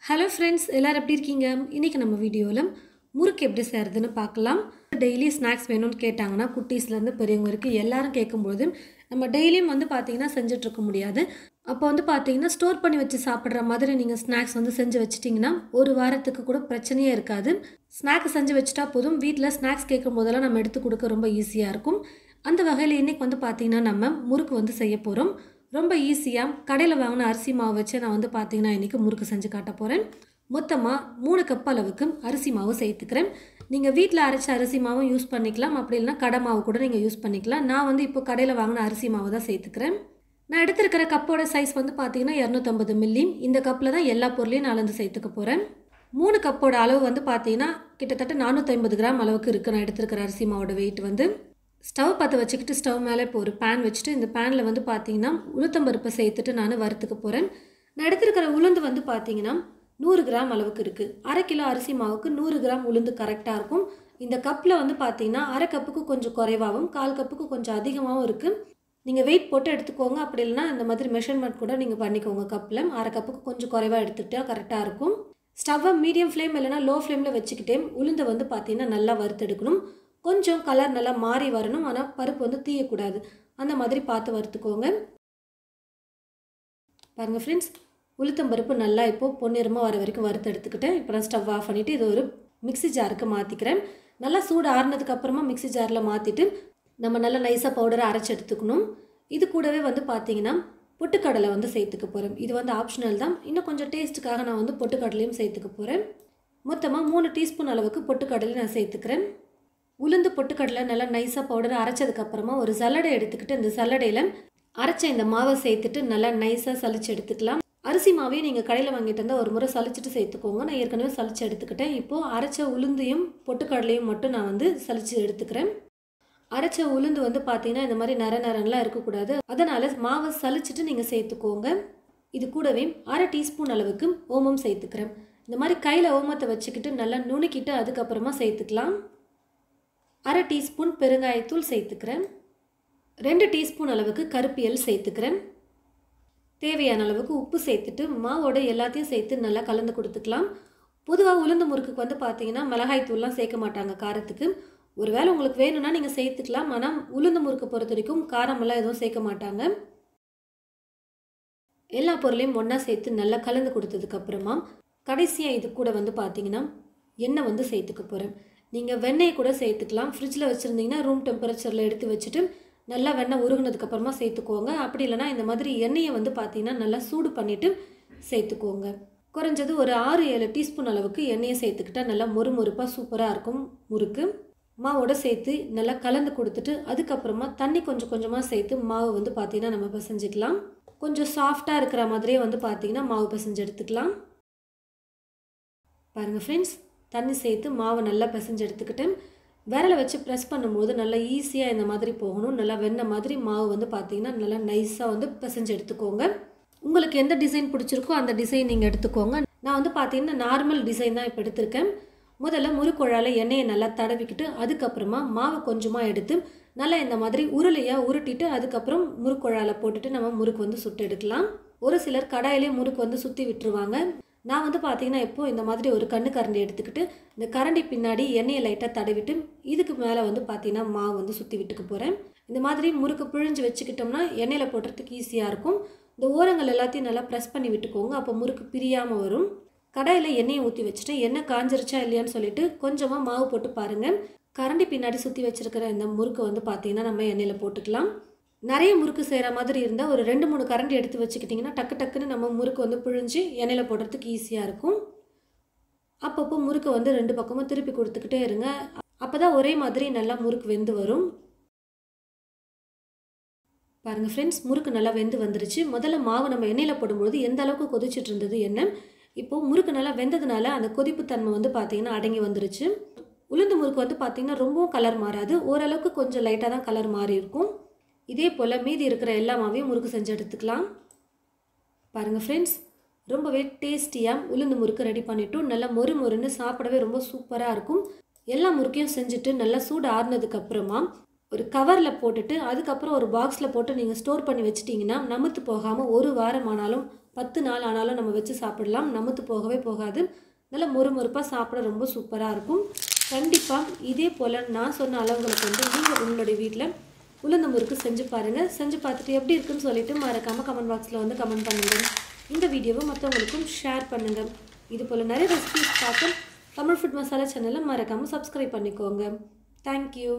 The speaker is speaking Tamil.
ஹலோ ஃப்ரெண்ட்ஸ், எல்லாரும் எப்படி இருக்கீங்க? இன்றைக்கி நம்ம வீடியோவில் முறுக்கு எப்படி செய்கிறதுன்னு பார்க்கலாம். டெய்லி ஸ்நாக்ஸ் வேணும்னு கேட்டாங்கன்னா குட்டீஸ்லேருந்து பெரியவங்க வரைக்கும் எல்லாரும் கேட்கும்போது நம்ம டெய்லியும் பார்த்திங்கன்னா செஞ்சிட்ருக்க முடியாது. அப்போ பார்த்திங்கன்னா ஸ்டோர் பண்ணி வச்சு சாப்பிட்ற மாதிரி நீங்கள் ஸ்நாக்ஸ் செஞ்சு வச்சிட்டிங்கன்னா ஒரு வாரத்துக்கு கூட பிரச்சனையே இருக்காது. ஸ்நாக்ஸ் செஞ்சு வச்சுட்டா போதும், வீட்டில் ஸ்நாக்ஸ் கேட்கும் போதெல்லாம் நம்ம எடுத்து கொடுக்க ரொம்ப ஈஸியாக இருக்கும். அந்த வகையில் இன்றைக்கி பார்த்திங்கன்னா நம்ம முறுக்கு செய்ய போகிறோம். ரொம்ப ஈஸியாக கடையில் வாங்கின அரிசி மாவு வச்சு நான் பார்த்திங்கன்னா இன்றைக்கி முறுக்கு செஞ்சு காட்ட போகிறேன். மொத்தமாக 3 கப் அளவுக்கு அரிசி மாவு சேர்த்துக்கிறேன். நீங்கள் வீட்டில் அரைச்ச அரிசி மாவும் யூஸ் பண்ணிக்கலாம், அப்படி இல்லைனா கடை மாவு கூட நீங்கள் யூஸ் பண்ணிக்கலாம். நான் இப்போ கடையில் வாங்கின அரிசி மாவு தான் சேர்த்துக்கிறேன். நான் எடுத்துருக்கிற கப்போட சைஸ் பார்த்திங்கன்னா 250 மில்லி. இந்த கப்பில் தான் எல்லா பொருளையும் நான் சேர்த்துக்க போகிறேன். 3 கப்போட அளவு பார்த்திங்கன்னா கிட்டத்தட்ட 450 கிராம் அளவுக்கு இருக்குது. நான் எடுத்துருக்கிற அரிசி மாவோட வெயிட் ஸ்டவ் பற்ற வச்சுக்கிட்டு ஸ்டவ் மேலே இப்போ ஒரு பேன் வச்சுட்டு இந்த பேனில் பார்த்திங்கன்னா உளுத்தம்பருப்பை சேர்த்துட்டு நான் வறுத்துக்க போகிறேன். நான் எடுத்துருக்கிற உளுந்து பார்த்திங்கன்னா 100 கிராம் அளவுக்கு இருக்குது. 1/2 கிலோ அரிசி மாவுக்கு 100 கிராம் உளுந்து கரெக்டாக இருக்கும். இந்த கப்பில் பார்த்திங்கன்னா 1/2 கப்புக்கு கொஞ்சம் குறைவாகவும் 1/4 கப்புக்கு கொஞ்சம் அதிகமாகவும் இருக்குது. நீங்கள் வெயிட் போட்டு எடுத்துக்கோங்க, அப்படி இல்லைனா இந்த மாதிரி மெஷர்மெண்ட் கூட நீங்கள் பண்ணிக்கோங்க. கப்பில் 1/2 கப்புக்கு கொஞ்சம் குறைவாக எடுத்துக்கிட்டால் கரெக்டாக இருக்கும். ஸ்டவ்வை மீடியம் ஃப்ளேம் இல்லைனா லோ ஃப்ளேமில் வச்சுக்கிட்டே உளுந்தை பார்த்திங்கன்னா நல்லா வறுத்தெடுக்கணும். கொஞ்சம் கலர் நல்லா மாறி வரணும், ஆனால் பருப்பு தீயக்கூடாது. அந்த மாதிரி பார்த்து வறுத்துக்கோங்க. பாருங்கள் ஃப்ரெண்ட்ஸ், உளுத்தம்பருப்பு நல்லா இப்போது பொன்னிறமாக வர வரைக்கும் வறுத்து எடுத்துக்கிட்டேன். இப்போ நான் ஸ்டவ் ஆஃப் பண்ணிவிட்டு இது ஒரு மிக்ஸி ஜாருக்கு மாற்றிக்கிறேன். நல்லா சூடு ஆறுனதுக்கு அப்புறமா மிக்ஸி ஜாரில் மாற்றிட்டு நம்ம நல்லா நைஸாக பவுடரை அரைச்சி எடுத்துக்கணும். இது கூடவே பார்த்திங்கன்னா பொட்டுக்கடலை சேர்த்துக்க போகிறேன். இது ஆப்ஷனல் தான். இன்னும் கொஞ்சம் டேஸ்ட்டுக்காக நான் பொட்டுக்கடலையும் சேர்த்துக்க போகிறேன். மொத்தமாக 3 டீஸ்பூன் அளவுக்கு பொட்டுக்கடலையும் நான் சேர்த்துக்கிறேன். உளுந்து பொட்டுக்கடலை நல்லா நைஸாக பவுடரை அரைச்சதுக்கப்புறமா ஒரு சல்லடை எடுத்துக்கிட்டு இந்த சல்லடையில் அரைச்ச இந்த மாவை சேர்த்துட்டு நல்லா நைஸாக சலிச்சு எடுத்துக்கலாம். அரிசி மாவையும் நீங்கள் கடையில் வாங்கிட்டு வந்தால் ஒரு முறை சலிச்சுட்டு சேர்த்துக்கோங்க. நான் ஏற்கனவே சலிச்சு எடுத்துக்கிட்டேன். இப்போது அரைச்ச உளுந்தையும் பொட்டுக்கடலையும் மட்டும் நான் சலிச்சு எடுத்துக்கிறேன். அரைச்ச உளுந்து பார்த்திங்கன்னா இந்த மாதிரி நரன்லாம் இருக்கக்கூடாது. அதனால் மாவை சலிச்சுட்டு நீங்கள் சேர்த்துக்கோங்க. இது கூடவே 1/2 டீஸ்பூன் அளவுக்கு ஓமம் சேர்த்துக்கிறேன். இந்த மாதிரி கையில் ஓமத்தை வச்சுக்கிட்டு நல்லா நுணுக்கிட்டு அதுக்கப்புறமா சேர்த்துக்கலாம். 1/2 டீஸ்பூன் பெருங்காயத்தூள் சேர்த்துக்கிறேன். 2 டீஸ்பூன் அளவுக்கு கருப்பியல் சேர்த்துக்கிறேன். தேவையான அளவுக்கு உப்பு சேர்த்துட்டு மாவோட எல்லாத்தையும் சேர்த்து நல்லா கலந்து கொடுத்துக்கலாம். பொதுவாக உளுந்து முறுக்குக்கு பார்த்திங்கன்னா மிளகாய் தூள்லாம் சேர்க்க மாட்டாங்க காரத்துக்கு. ஒருவேளை உங்களுக்கு வேணும்னா நீங்கள் சேர்த்துக்கலாம், ஆனால் உளுந்து முறுக்கு பொறுத்த வரைக்கும் காரமெல்லாம் எதுவும் சேர்க்க மாட்டாங்க. எல்லா பொருளையும் ஒன்றா சேர்த்து நல்லா கலந்து கொடுத்ததுக்கப்புறமா கடைசியாக இது கூட பார்த்திங்கன்னா எண்ணெய் சேர்த்துக்க போகிறேன். நீங்கள் வெண்ணெயை கூட சேர்த்துக்கலாம். ஃப்ரிட்ஜில் வச்சுருந்தீங்கன்னா ரூம் டெம்பரேச்சரில் எடுத்து வச்சுட்டு நல்லா வெண்ணெய் உருகுனதுக்கப்புறமா சேர்த்துக்கோங்க. அப்படி இல்லைனா இந்த மாதிரி எண்ணெயை பார்த்திங்கன்னா நல்லா சூடு பண்ணிவிட்டு சேர்த்துக்கோங்க. குறைஞ்சது ஒரு 6-7 டீஸ்பூன் அளவுக்கு எண்ணெயை சேர்த்துக்கிட்டால் நல்லா மொறுமொறுப்பாக சூப்பராக இருக்கும் முறுக்கு. மாவோடு சேர்த்து நல்லா கலந்து கொடுத்துட்டு அதுக்கப்புறமா தண்ணி கொஞ்சம் கொஞ்சமாக சேர்த்து மாவு பார்த்திங்கன்னா நம்ம பிசைஞ்சிக்கலாம். கொஞ்சம் சாஃப்டாக இருக்கிற மாதிரியே பார்த்திங்கன்னா மாவு பிசைஞ்சு எடுத்துக்கலாம். பாருங்கள் ஃப்ரெண்ட்ஸ், தண்ணி சேர்த்து மாவை நல்லா பிசைஞ்சு எடுத்துக்கிட்டு விரலை வச்சு ப்ரெஸ் பண்ணும்போது நல்லா ஈஸியாக இந்த மாதிரி போகணும். நல்லா வெண்ணெய் மாதிரி மாவு பார்த்திங்கன்னா நல்லா நைஸாக பிசைஞ்சு எடுத்துக்கோங்க. உங்களுக்கு எந்த டிசைன் பிடிச்சிருக்கோ அந்த டிசைன் நீங்கள் எடுத்துக்கோங்க. நான் பார்த்திங்கன்னா நார்மல் டிசைன் தான் இப்போ எடுத்திருக்கேன். முதல்ல முறுக்குழால எண்ணெயை நல்லா தடவிக்கிட்டு அதுக்கப்புறமா மாவை கொஞ்சமாக எடுத்து நல்லா இந்த மாதிரி உருளையாக உருட்டிட்டு அதுக்கப்புறம் முறுக்குழால போட்டுட்டு நம்ம முறுக்கு சுட்டு எடுக்கலாம். ஒரு சிலர் கடாயிலே முறுக்கு சுற்றி விட்டுருவாங்க. நான் பார்த்திங்கன்னா இப்போது இந்த மாதிரி ஒரு கரண்டி எடுத்துக்கிட்டு இந்த கரண்டி பின்னாடி எண்ணெயை லைட்டாக தடவிட்டு இதுக்கு மேலே பார்த்திங்கன்னா மாவு சுற்றி விட்டுக்க போகிறேன். இந்த மாதிரி முறுக்கு பிழிஞ்சு வச்சுக்கிட்டோம்னா எண்ணெயில் போடுறதுக்கு ஈஸியாக இருக்கும். இந்த ஓரங்கள் எல்லாத்தையும் நல்லா ப்ரெஸ் பண்ணி விட்டுக்கோங்க, அப்போ முறுக்கு பிரியாமல் வரும். கடாயில் எண்ணெயை ஊற்றி வச்சுட்டு எண்ணெய் காஞ்சிருச்சா இல்லையான்னு சொல்லிட்டு கொஞ்சமாக மாவு போட்டு பாருங்கள். கரண்டி பின்னாடி சுற்றி வச்சுருக்கிற இந்த முறுக்கு பார்த்திங்கன்னா நம்ம எண்ணெயில் போட்டுக்கலாம். நிறைய முறுக்கு செய்கிற மாதிரி இருந்தால் ஒரு 2-3 கரண்டி எடுத்து வச்சுக்கிட்டிங்கன்னா டக்கு டக்குன்னு நம்ம முறுக்கு பிழிஞ்சு எண்ணெயில் போடுறதுக்கு ஈஸியாக இருக்கும். அப்பப்போ முறுக்கு 2 பக்கமும் திருப்பி கொடுத்துக்கிட்டே இருங்க. அப்போ தான் ஒரே மாதிரி நல்லா முறுக்கு வெந்து வரும். பாருங்கள் ஃப்ரெண்ட்ஸ், முறுக்கு நல்லா வெந்து வந்துருச்சு. முதல்ல மாவு நம்ம எண்ணெயில் போடும்போது எந்த அளவுக்கு கொதிச்சுட்டு இருந்தது எண்ணெய், இப்போது முறுக்கு நல்லா வெந்ததுனால அந்த கொதிப்பு தன்மை பார்த்திங்கன்னா அடங்கி வந்துருச்சு. உளுந்து முறுக்கு பார்த்திங்கன்னா ரொம்பவும் கலர் மாறாது, ஓரளவுக்கு கொஞ்சம் லைட்டாக தான் கலர் மாறி இருக்கும். இதே போல் மீதி இருக்கிற எல்லா மாவையும் முறுக்கு செஞ்சு எடுத்துக்கலாம். பாருங்கள் ஃப்ரெண்ட்ஸ், ரொம்பவே டேஸ்டியாக உளுந்து முறுக்கு ரெடி பண்ணிவிட்டோம். நல்லா மொறுன்னு சாப்பிடவே ரொம்ப சூப்பராக இருக்கும். எல்லா முறுக்கையும் செஞ்சுட்டு நல்லா சூடு ஆறுனதுக்கப்புறமா ஒரு கவரில் போட்டுட்டு அதுக்கப்புறம் ஒரு பாக்ஸில் போட்டு நீங்கள் ஸ்டோர் பண்ணி வச்சிட்டிங்கன்னா நமுத்து போகாமல் ஒரு வாரம் ஆனாலும் 10 நாள் ஆனாலும் நம்ம வச்சு சாப்பிடலாம். நமத்து போகவே போகாது. நல்லா மொறுமொறுப்பாக சாப்பிட ரொம்ப சூப்பராக இருக்கும். கண்டிப்பாக இதே போல் நான் சொன்ன அளவுகளை கொண்டு நீங்கள் உங்களுடைய வீட்டில் உளுந்த முறுக்கு செஞ்சு பாருங்கள். செஞ்சு பார்த்துட்டு எப்படி இருக்குன்னு சொல்லிட்டு மறக்காமல் கமெண்ட் பாக்ஸில் வந்து கமெண்ட் பண்ணுங்கள். இந்த வீடியோவை மற்றவங்களுக்கும் ஷேர் பண்ணுங்கள். இது போல் நிறைய ரெசிபிஸ் பார்க்க தமிழ் ஃபுட் மசாலா சேனலை மறக்காமல் சப்ஸ்கிரைப் பண்ணிக்கோங்க. தேங்க்யூ.